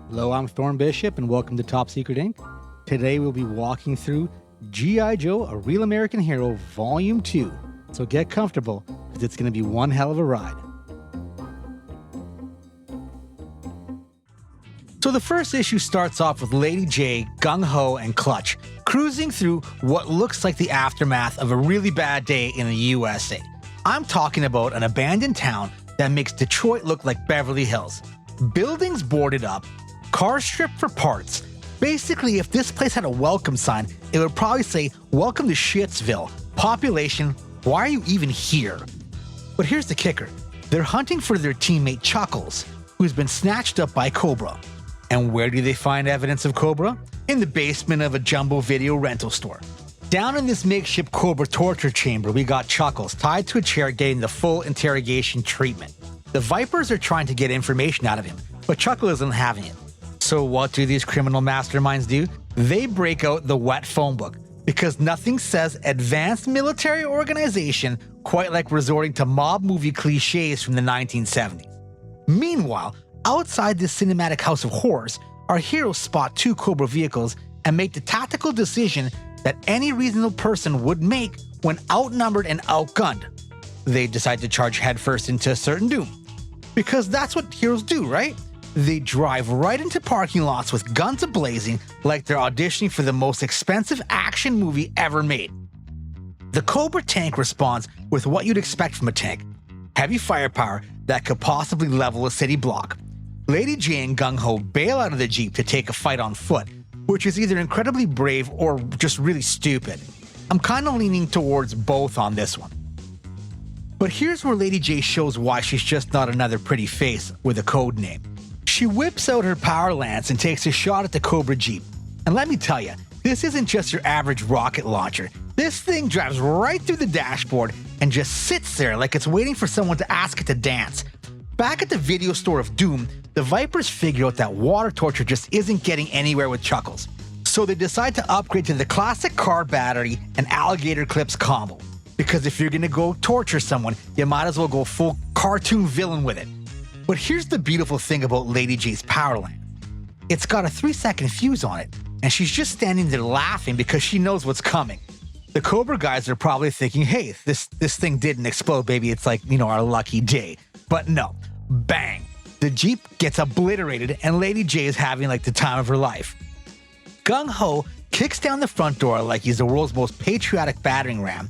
Hello, I'm Thorne Bishop, and welcome to Top Secret Inc. Today we'll be walking through G.I. Joe, A Real American Hero, Volume 2. So get comfortable, because it's going to be one hell of a ride. So the first issue starts off with Lady J, Gung Ho, and Clutch cruising through what looks like the aftermath of a really bad day in the USA. I'm talking about an abandoned town that makes Detroit look like Beverly Hills. Buildings boarded up, cars stripped for parts. Basically, if this place had a welcome sign, it would probably say, "Welcome to Shitsville. Population, why are you even here?" But here's the kicker. They're hunting for their teammate Chuckles, who's been snatched up by Cobra. And where do they find evidence of Cobra? In the basement of a jumbo video rental store. Down in this makeshift Cobra torture chamber, we got Chuckles tied to a chair getting the full interrogation treatment. The Vipers are trying to get information out of him, but Chuckles isn't having it. So what do these criminal masterminds do? They break out the wet phone book, because nothing says advanced military organization quite like resorting to mob movie cliches from the 1970s. Meanwhile, outside this cinematic house of horrors, our heroes spot two Cobra vehicles and make the tactical decision that any reasonable person would make when outnumbered and outgunned. They decide to charge headfirst into certain doom. Because that's what heroes do, right? They drive right into parking lots with guns ablazing like they're auditioning for the most expensive action movie ever made. The Cobra tank responds with what you'd expect from a tank: heavy firepower that could possibly level a city block. Lady J and Gung Ho bail out of the Jeep to take a fight on foot, which is either incredibly brave or just really stupid. I'm kinda leaning towards both on this one. But here's where Lady J shows why she's just not another pretty face with a code name. She whips out her power lance and takes a shot at the Cobra Jeep. And let me tell you, this isn't just your average rocket launcher. This thing drives right through the dashboard and just sits there like it's waiting for someone to ask it to dance. Back at the video store of Doom, the Vipers figure out that water torture just isn't getting anywhere with Chuckles. So they decide to upgrade to the classic car battery and alligator clips combo. Because if you're gonna go torture someone, you might as well go full cartoon villain with it. But here's the beautiful thing about Lady J's power lance. It's got a 3-second fuse on it, and she's just standing there laughing because she knows what's coming. The Cobra guys are probably thinking, hey, this thing didn't explode, baby. It's like, our lucky day. But no, bang. The Jeep gets obliterated and Lady J is having like the time of her life. Gung Ho kicks down the front door like he's the world's most patriotic battering ram,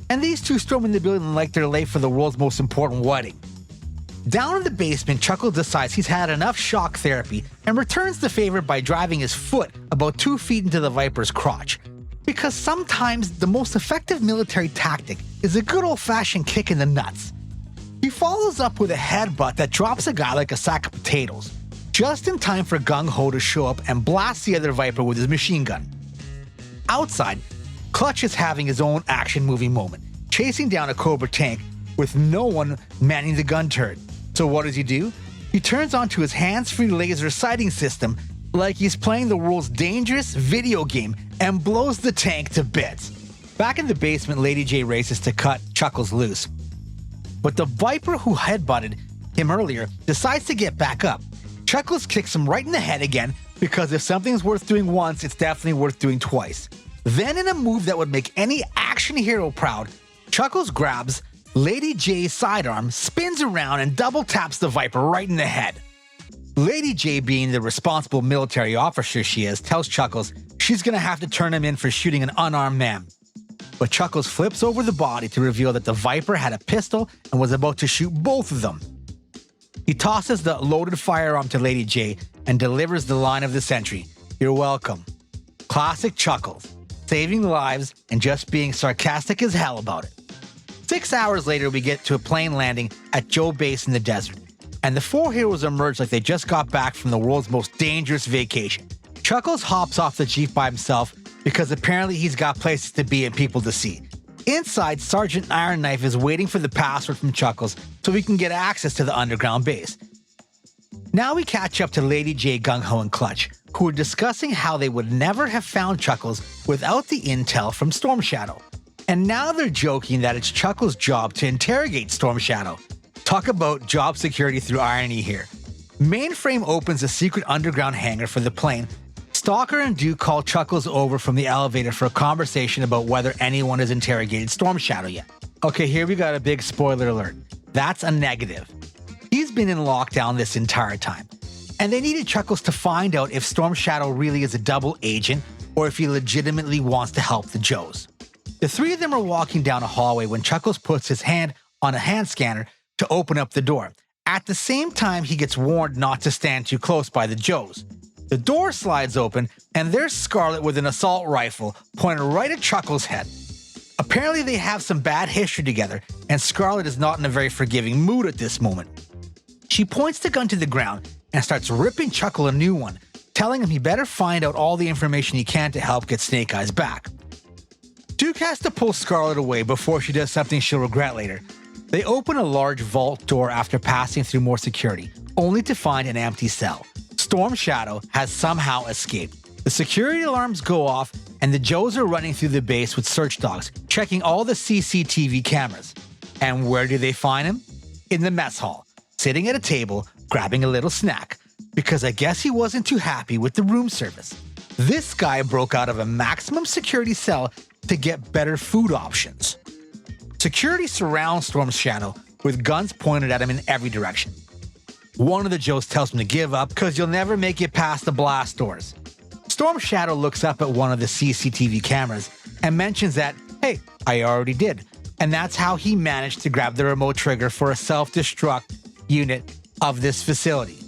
and these two storm in the building like they're late for the world's most important wedding. Down in the basement, Chuckles decides he's had enough shock therapy and returns the favor by driving his foot about 2 feet into the Viper's crotch. Because sometimes the most effective military tactic is a good old-fashioned kick in the nuts. He follows up with a headbutt that drops a guy like a sack of potatoes, just in time for Gung Ho to show up and blast the other Viper with his machine gun. Outside, Clutch is having his own action movie moment, chasing down a Cobra tank with no one manning the gun turret. So what does he do? He turns onto his hands-free laser sighting system like he's playing the world's dangerous video game and blows the tank to bits. Back in the basement, Lady J races to cut Chuckles loose. But the Viper who headbutted him earlier decides to get back up. Chuckles kicks him right in the head again, because if something's worth doing once, it's definitely worth doing twice. Then in a move that would make any action hero proud, Chuckles grabs Lady J's sidearm, spins around, and double taps the Viper right in the head. Lady J, being the responsible military officer she is, tells Chuckles she's gonna have to turn him in for shooting an unarmed man. But Chuckles flips over the body to reveal that the Viper had a pistol and was about to shoot both of them. He tosses the loaded firearm to Lady J and delivers the line of the century, "You're welcome." Classic Chuckles, saving lives and just being sarcastic as hell about it. 6 hours later, we get to a plane landing at Joe Base in the desert, and the four heroes emerge like they just got back from the world's most dangerous vacation. Chuckles hops off the Jeep by himself because apparently he's got places to be and people to see. Inside, Sergeant Iron Knife is waiting for the password from Chuckles so we can get access to the underground base. Now we catch up to Lady J, Gung Ho, and Clutch, who are discussing how they would never have found Chuckles without the intel from Storm Shadow. And now they're joking that it's Chuckles' job to interrogate Storm Shadow. Talk about job security through irony here. Mainframe opens a secret underground hangar for the plane. Stalker and Duke call Chuckles over from the elevator for a conversation about whether anyone has interrogated Storm Shadow yet. Okay, here we got a big spoiler alert. That's a negative. He's been in lockdown this entire time, and they needed Chuckles to find out if Storm Shadow really is a double agent or if he legitimately wants to help the Joes. The three of them are walking down a hallway when Chuckles puts his hand on a hand scanner to open up the door. At the same time, he gets warned not to stand too close by the Joes. The door slides open, and there's Scarlet with an assault rifle pointed right at Chuckles' head. Apparently, they have some bad history together, and Scarlet is not in a very forgiving mood at this moment. She points the gun to the ground and starts ripping Chuckle a new one, telling him he better find out all the information he can to help get Snake Eyes back. Duke has to pull Scarlet away before she does something she'll regret later. They open a large vault door after passing through more security, only to find an empty cell. Storm Shadow has somehow escaped. The security alarms go off, and the Joes are running through the base with search dogs, checking all the CCTV cameras. And where do they find him? In the mess hall, sitting at a table, grabbing a little snack, because I guess he wasn't too happy with the room service. This guy broke out of a maximum security cell to get better food options. Security surrounds Storm Shadow with guns pointed at him in every direction. One of the Joes tells him to give up because you'll never make it past the blast doors. Storm Shadow looks up at one of the CCTV cameras and mentions that, hey, I already did. And that's how he managed to grab the remote trigger for a self-destruct unit of this facility.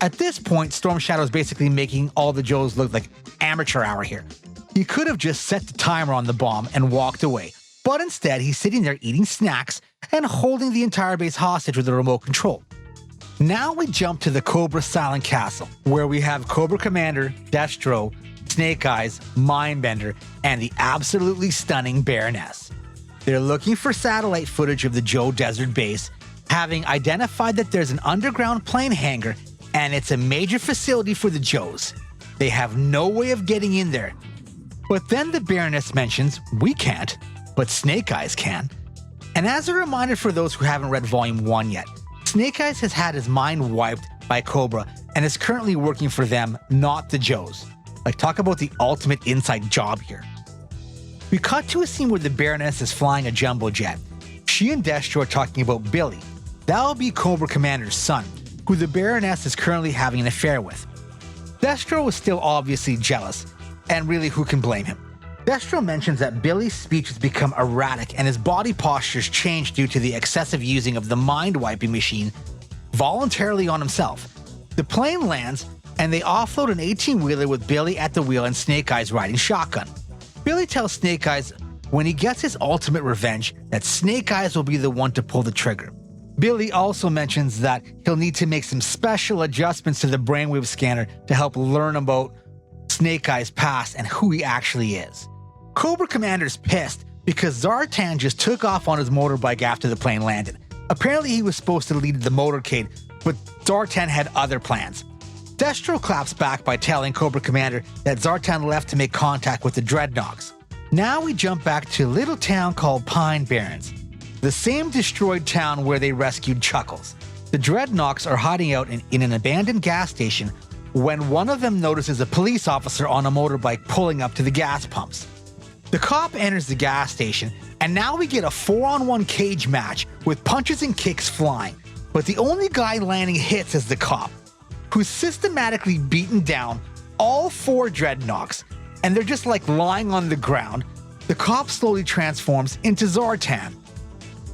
At this point, Storm Shadow is basically making all the Joes look like amateur hour here. He could have just set the timer on the bomb and walked away, but instead he's sitting there eating snacks and holding the entire base hostage with a remote control. Now we jump to the Cobra Silent Castle, where we have Cobra Commander, Destro, Snake Eyes, Mindbender, and the absolutely stunning Baroness. They're looking for satellite footage of the Joe Desert base, having identified that there's an underground plane hangar and it's a major facility for the Joes. They have no way of getting in there. But then the Baroness mentions, we can't, but Snake Eyes can. And as a reminder for those who haven't read Volume 1 yet, Snake Eyes has had his mind wiped by Cobra and is currently working for them, not the Joes. Like, talk about the ultimate inside job here. We cut to a scene where the Baroness is flying a jumbo jet. She and Destro are talking about Billy. That'll be Cobra Commander's son, who the Baroness is currently having an affair with. Destro is still obviously jealous, and really, who can blame him? Destro mentions that Billy's speech has become erratic and his body postures changed due to the excessive using of the mind-wiping machine voluntarily on himself. The plane lands, and they offload an 18-wheeler with Billy at the wheel and Snake Eyes riding shotgun. Billy tells Snake Eyes when he gets his ultimate revenge that Snake Eyes will be the one to pull the trigger. Billy also mentions that he'll need to make some special adjustments to the brainwave scanner to help learn about Snake Eyes' past and who he actually is. Cobra Commander's pissed because Zartan just took off on his motorbike after the plane landed. Apparently he was supposed to lead the motorcade, but Zartan had other plans. Destro claps back by telling Cobra Commander that Zartan left to make contact with the Dreadnoks. Now we jump back to a little town called Pine Barrens, the same destroyed town where they rescued Chuckles. The Dreadnoks are hiding out in an abandoned gas station when one of them notices a police officer on a motorbike pulling up to the gas pumps. The cop enters the gas station, and now we get a 4-on-1 cage match with punches and kicks flying, but the only guy landing hits is the cop, who's systematically beaten down all 4 Dreadnoks, and they're just like lying on the ground. The cop slowly transforms into Zartan.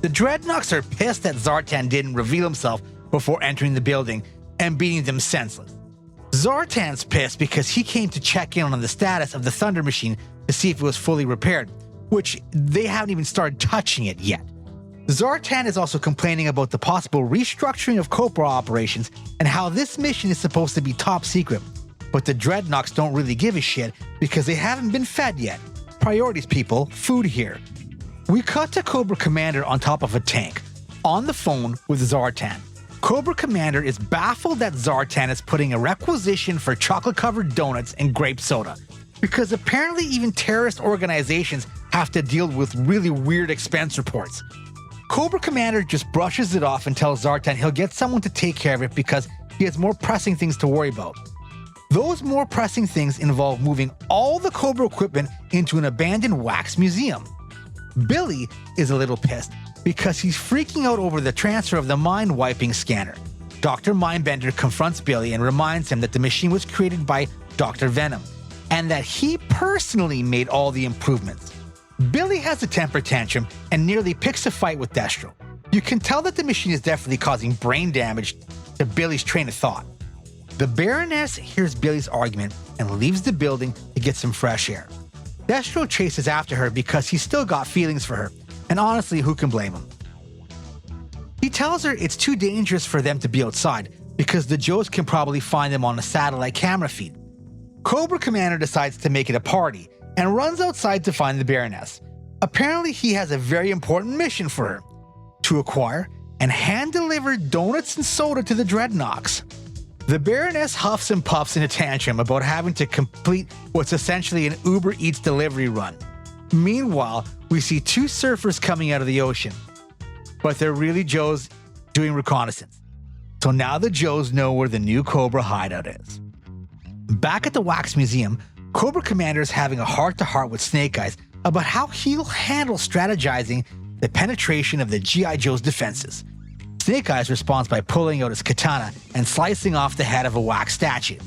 The Dreadnoks are pissed that Zartan didn't reveal himself before entering the building and beating them senseless. Zartan's pissed because he came to check in on the status of the Thunder Machine to see if it was fully repaired, which they haven't even started touching it yet. Zartan is also complaining about the possible restructuring of Cobra operations and how this mission is supposed to be top secret, but the Dreadnoks don't really give a shit because they haven't been fed yet. Priorities, people. Food here. We cut to Cobra Commander on top of a tank, on the phone with Zartan. Cobra Commander is baffled that Zartan is putting a requisition for chocolate-covered donuts and grape soda, because apparently even terrorist organizations have to deal with really weird expense reports. Cobra Commander just brushes it off and tells Zartan he'll get someone to take care of it because he has more pressing things to worry about. Those more pressing things involve moving all the Cobra equipment into an abandoned wax museum. Billy is a little pissed because he's freaking out over the transfer of the mind-wiping scanner. Dr. Mindbender confronts Billy and reminds him that the machine was created by Dr. Venom, and that he personally made all the improvements. Billy has a temper tantrum and nearly picks a fight with Destro. You can tell that the machine is definitely causing brain damage to Billy's train of thought. The Baroness hears Billy's argument and leaves the building to get some fresh air. Destro chases after her because he's still got feelings for her, and honestly, who can blame him? He tells her it's too dangerous for them to be outside because the Joes can probably find them on a satellite camera feed. Cobra Commander decides to make it a party and runs outside to find the Baroness. Apparently, he has a very important mission for her: to acquire and hand-deliver donuts and soda to the Dreadnoks. The Baroness huffs and puffs in a tantrum about having to complete what's essentially an Uber Eats delivery run. Meanwhile, we see two surfers coming out of the ocean, but they're really Joes doing reconnaissance. So now the Joes know where the new Cobra hideout is. Back at the Wax Museum, Cobra Commander is having a heart-to-heart with Snake Eyes about how he'll handle strategizing the penetration of the G.I. Joe's defenses. Snake Eyes responds by pulling out his katana and slicing off the head of a wax statue.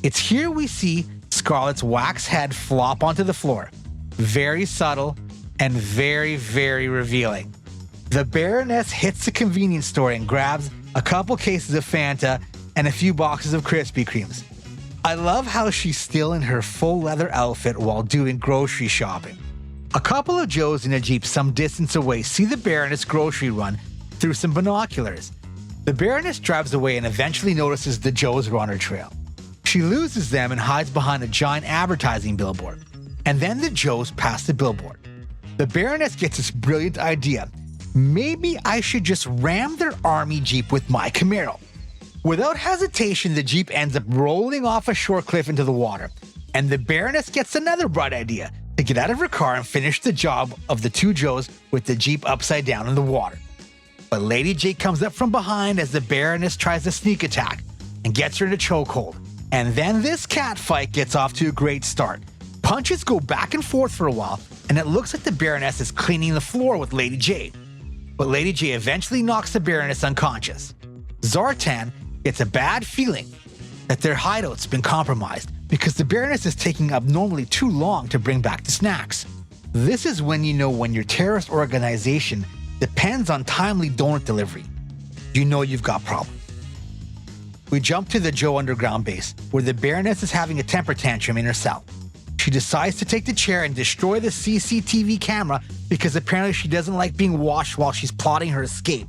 It's here we see Scarlet's wax head flop onto the floor. Very subtle and very, very revealing. The Baroness hits the convenience store and grabs a couple cases of Fanta and a few boxes of Krispy Kremes. I love how she's still in her full leather outfit while doing grocery shopping. A couple of Joes in a Jeep some distance away see the Baroness grocery run through some binoculars. The Baroness drives away and eventually notices the Joes are on her trail. She loses them and hides behind a giant advertising billboard. And then the Joes pass the billboard. The Baroness gets this brilliant idea. Maybe I should just ram their army Jeep with my Camaro. Without hesitation, the Jeep ends up rolling off a short cliff into the water, and the Baroness gets another bright idea to get out of her car and finish the job of the two Joes with the Jeep upside down in the water. But Lady J comes up from behind as the Baroness tries to sneak attack and gets her in a chokehold. And then this cat fight gets off to a great start. Punches go back and forth for a while, and it looks like the Baroness is cleaning the floor with Lady J. But Lady J eventually knocks the Baroness unconscious. Zartan gets a bad feeling that their hideout's been compromised because the Baroness is taking abnormally too long to bring back the snacks. This is when you know when your terrorist organization depends on timely donut delivery. You know you've got problems. We jump to the Joe Underground base, where the Baroness is having a temper tantrum in her cell. She decides to take the chair and destroy the CCTV camera because apparently she doesn't like being watched while she's plotting her escape.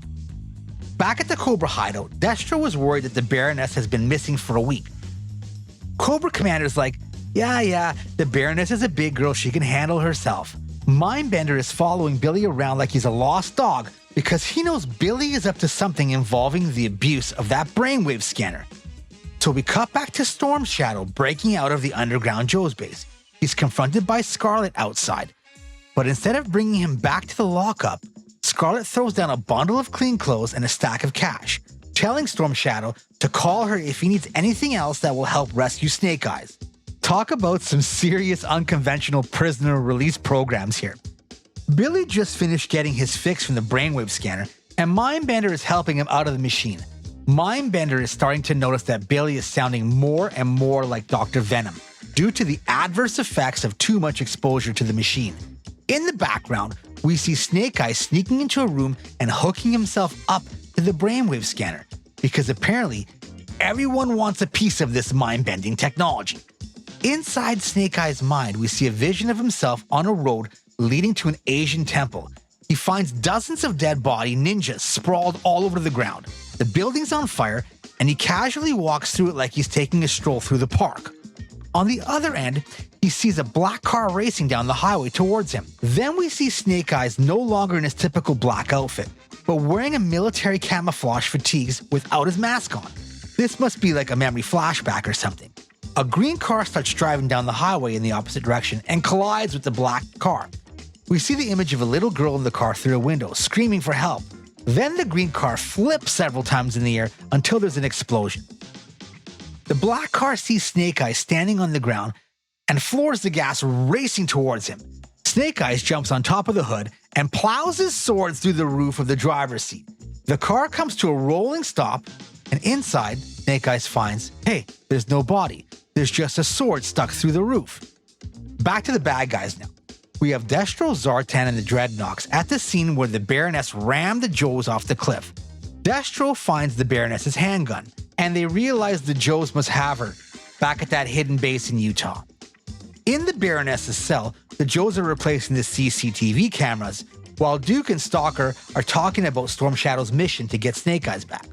Back at the Cobra hideout, Destro was worried that the Baroness has been missing for a week. Cobra Commander's like, yeah, the Baroness is a big girl, she can handle herself. Mindbender is following Billy around like he's a lost dog because he knows Billy is up to something involving the abuse of that brainwave scanner. So we cut back to Storm Shadow breaking out of the underground Joe's base. He's confronted by Scarlet outside, but instead of bringing him back to the lockup, Scarlet throws down a bundle of clean clothes and a stack of cash, telling Storm Shadow to call her if he needs anything else that will help rescue Snake Eyes. Talk about some serious unconventional prisoner release programs here. Billy just finished getting his fix from the brainwave scanner, and Mindbender is helping him out of the machine. Mindbender is starting to notice that Billy is sounding more and more like Dr. Venom due to the adverse effects of too much exposure to the machine. In the background, we see Snake Eyes sneaking into a room and hooking himself up to the brainwave scanner because apparently everyone wants a piece of this mind-bending technology. Inside Snake Eyes' mind, we see a vision of himself on a road leading to an Asian temple. He finds dozens of dead body ninjas sprawled all over the ground. The building's on fire, and he casually walks through it like he's taking a stroll through the park. On the other end, he sees a black car racing down the highway towards him. Then we see Snake Eyes no longer in his typical black outfit, but wearing a military camouflage fatigues without his mask on. This must be like a memory flashback or something. A green car starts driving down the highway in the opposite direction and collides with the black car. We see the image of a little girl in the car through a window, screaming for help. Then the green car flips several times in the air until there's an explosion. The black car sees Snake Eyes standing on the ground and floors the gas racing towards him. Snake Eyes jumps on top of the hood and plows his sword through the roof of the driver's seat. The car comes to a rolling stop, and inside, Snake Eyes finds, hey, there's no body. There's just a sword stuck through the roof. Back to the bad guys now. We have Destro, Zartan, and the Dreadnoks at the scene where the Baroness rammed the Joes off the cliff. Destro finds the Baroness's handgun, and they realize the Joes must have her back at that hidden base in Utah. In the Baroness's cell, the Joes are replacing the CCTV cameras, while Duke and Stalker are talking about Storm Shadow's mission to get Snake Eyes back.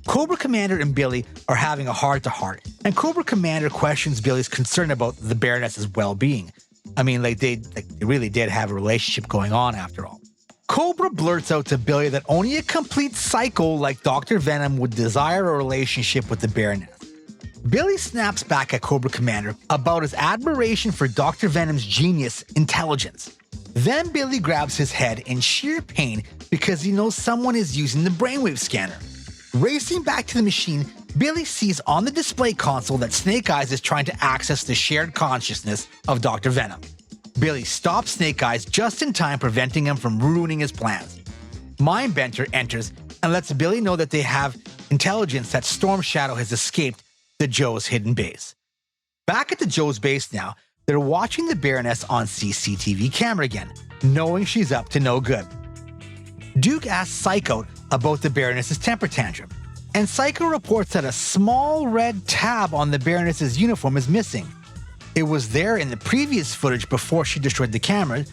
Cobra Commander and Billy are having a heart-to-heart, and Cobra Commander questions Billy's concern about the Baroness's well-being. I mean, they really did have a relationship going on after all. Cobra blurts out to Billy that only a complete psycho like Dr. Venom would desire a relationship with the Baroness. Billy snaps back at Cobra Commander about his admiration for Dr. Venom's genius intelligence. Then Billy grabs his head in sheer pain because he knows someone is using the brainwave scanner. Racing back to the machine, Billy sees on the display console that Snake Eyes is trying to access the shared consciousness of Dr. Venom. Billy stops Snake Eyes just in time, preventing him from ruining his plans. Mindbender enters and lets Billy know that they have intelligence that Storm Shadow has escaped the Joe's hidden base. Back at the Joe's base now, they're watching the Baroness on CCTV camera again, knowing she's up to no good. Duke asks Psycho about the Baroness's temper tantrum, and Psycho reports that a small red tab on the Baroness's uniform is missing. It was there in the previous footage before she destroyed the camera,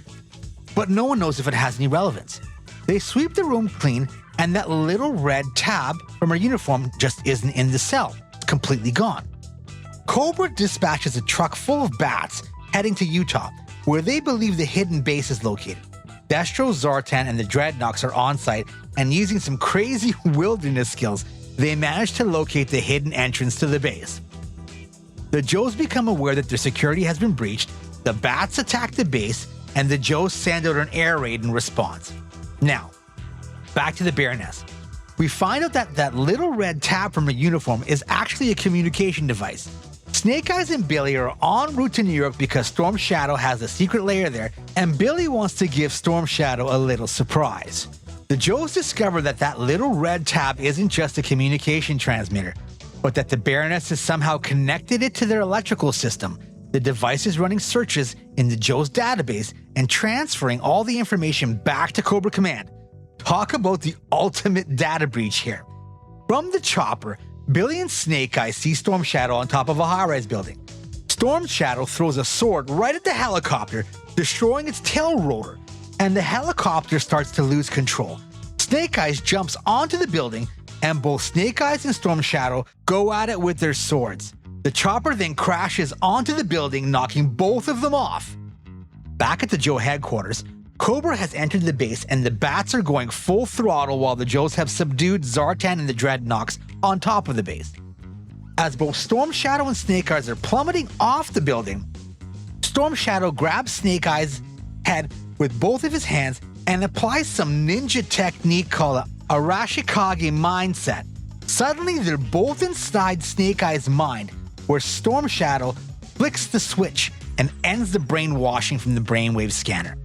but no one knows if it has any relevance. They sweep the room clean, and that little red tab from her uniform just isn't in the cell. It's completely gone. Cobra dispatches a truck full of bats heading to Utah, where they believe the hidden base is located. Destro, Zartan, and the Dreadnoks are on site, and using some crazy wilderness skills, they manage to locate the hidden entrance to the base. The Joes become aware that their security has been breached, the bats attack the base, and the Joes send out an air raid in response. Now, back to the Baroness. We find out that that little red tab from her uniform is actually a communication device. Snake Eyes and Billy are en route to New York because Storm Shadow has a secret lair there, and Billy wants to give Storm Shadow a little surprise. The Joes discover that that little red tab isn't just a communication transmitter, but that the Baroness has somehow connected it to their electrical system. The device is running searches in the Joes database and transferring all the information back to Cobra Command. Talk about the ultimate data breach here. From the chopper, Billy and Snake Eyes see Storm Shadow on top of a high-rise building. Storm Shadow throws a sword right at the helicopter, destroying its tail rotor, and the helicopter starts to lose control. Snake Eyes jumps onto the building, and both Snake Eyes and Storm Shadow go at it with their swords. The chopper then crashes onto the building, knocking both of them off. Back at the Joe headquarters, Cobra has entered the base, and the bats are going full throttle while the Joes have subdued Zartan and the Dreadnoks on top of the base. As both Storm Shadow and Snake Eyes are plummeting off the building, Storm Shadow grabs Snake Eyes' head with both of his hands and applies some ninja technique called Arashikage mindset. Suddenly, they're both inside Snake Eyes' mind, where Storm Shadow flicks the switch and ends the brainwashing from the brainwave scanner.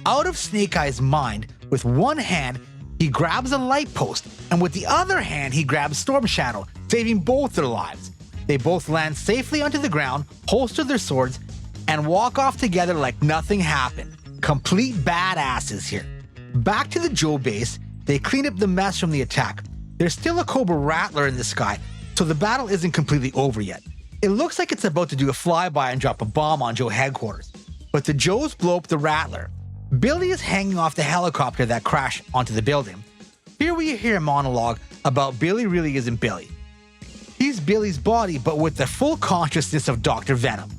Out of Snake Eyes' mind, with one hand, he grabs a light post, and with the other hand, he grabs Storm Shadow, saving both their lives. They both land safely onto the ground, holster their swords, and walk off together like nothing happened. Complete badasses here. Back to the Joe base, they clean up the mess from the attack. There's still a Cobra Rattler in the sky, so the battle isn't completely over yet. It looks like it's about to do a flyby and drop a bomb on Joe headquarters, but the Joes blow up the Rattler. Billy is hanging off the helicopter that crashed onto the building. Here we hear a monologue about Billy really isn't Billy. He's Billy's body, but with the full consciousness of Dr. Venom.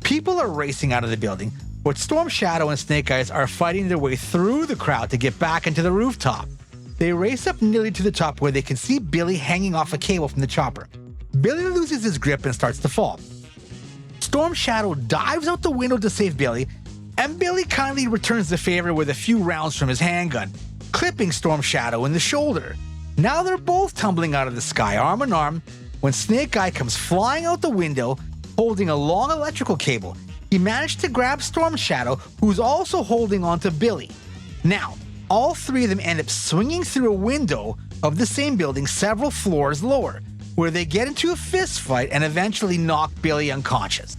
People are racing out of the building, but Storm Shadow and Snake Eyes are fighting their way through the crowd to get back into the rooftop. They race up nearly to the top where they can see Billy hanging off a cable from the chopper. Billy loses his grip and starts to fall. Storm Shadow dives out the window to save Billy, and Billy kindly returns the favor with a few rounds from his handgun. clipping Storm Shadow in the shoulder. Now they're both tumbling out of the sky arm in arm when Snake Eye comes flying out the window holding a long electrical cable. He managed to grab Storm Shadow, who's also holding onto Billy. Now, all three of them end up swinging through a window of the same building several floors lower, where they get into a fist fight and eventually knock Billy unconscious.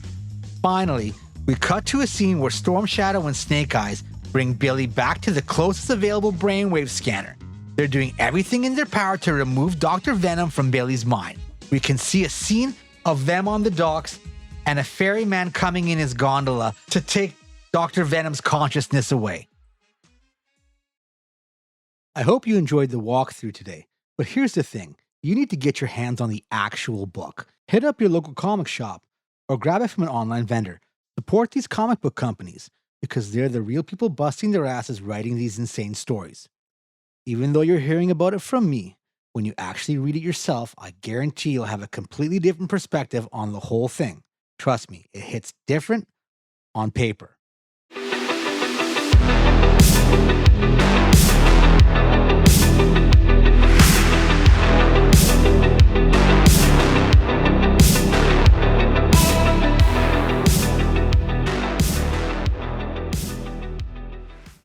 Finally, we cut to a scene where Storm Shadow and Snake Eyes bring Billy back to the closest available brainwave scanner. They're doing everything in their power to remove Dr. Venom from Billy's mind. We can see a scene of them on the docks and a ferryman coming in his gondola to take Dr. Venom's consciousness away. I hope you enjoyed the walkthrough today, but here's the thing. You need to get your hands on the actual book. Hit up your local comic shop or grab it from an online vendor. Support these comic book companies because they're the real people busting their asses writing these insane stories. Even though you're hearing about it from me, when you actually read it yourself, I guarantee you'll have a completely different perspective on the whole thing. Trust me, it hits different on paper.